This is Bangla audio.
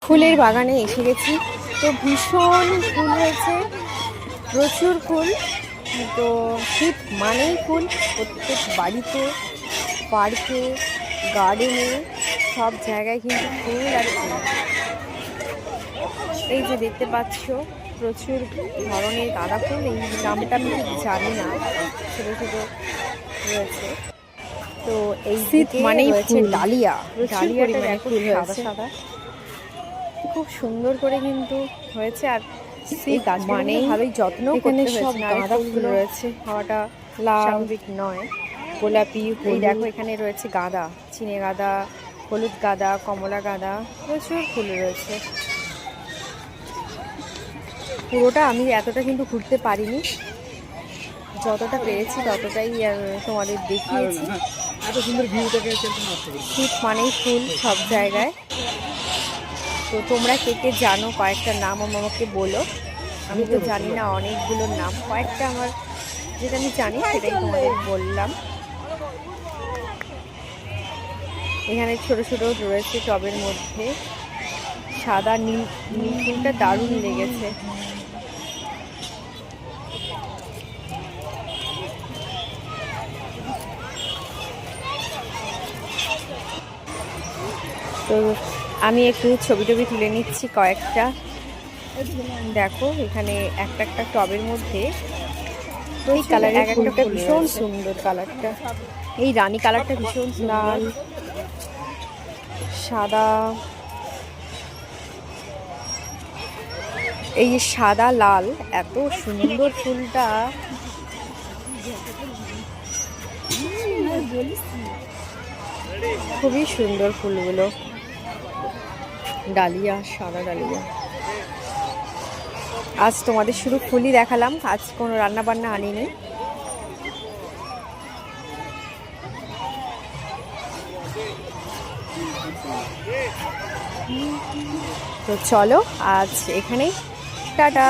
ফুলের বাগানে এসে গেছি। তো ভীষণ ফুল হয়েছে, প্রচুর ফুল। তো শীত মানেই ফুল, প্রত্যেক বাড়িতে, পার্কে, গার্ডেনে, সব জায়গায় কিন্তু ফুল আর ফুল। এই যে দেখতে পাচ্ছ প্রচুর ধরনের গাঁদা ফুল, এই নামটা আমি ঠিক জানি না, ছোটো ছোটো রয়েছে। তো এই শীত মানেই রয়েছে ফুল, ডালিয়া, ডালিয়াটা দেখো সাদা সাদা, খুব সুন্দর করে কিন্তু হয়েছে। আর এই গাছগুলো মানেই ভালোই যত্ন এখানে করতে সব হয়েছে, গাঁদা ফুল ফুলগুলো রয়েছে, হওয়াটা লাল, স্বাভাবিক নয়। গোলাপি, এই হলুদ। দেখো এখানে রয়েছে গাঁদা, চিনে গাঁদা, হলুদ গাঁদা, কমলা গাঁদা, প্রচুর ফুল রয়েছে। পুরোটা আমি এতটা কিন্তু ঘুরতে পারিনি, যতটা পেরেছি ততটাই আর তোমাদের দেখিয়েছি। শীত মানেই ফুল সব জায়গায়। তো তোমরা কে কে জানো কয়েকটা নাম আমাকে বলো। আমি তো জানি না অনেকগুলোর নাম, কয়েকটা আমার যেটা আমি জানি সেটাই তোমাদের বললাম। এখানে ছোট ছোট রয়েছে টবের মধ্যে, সাদা নীল নীল ফুলটা দারুণ লেগেছে। তো আমি একটু ছবি টবি তুলে নিচ্ছি কয়েকটা। দেখো এখানে একটা একটা টবের মধ্যে এই কালারের ফুলটা ভীষণ সুন্দর, কালারটা এই রানী কালারটা ভীষণ লাল, সাদা, এই যে সাদা লাল এত সুন্দর ফুলটা, খুবই সুন্দর ফুলগুলো। ডালিয়া, সাদা ডালিয়া। আজ তোমাদের শুধু ফুলই দেখালাম, আজ কোনো রান্না বান্না আনিনি। তো চলো আজ এখানেই, টাটা।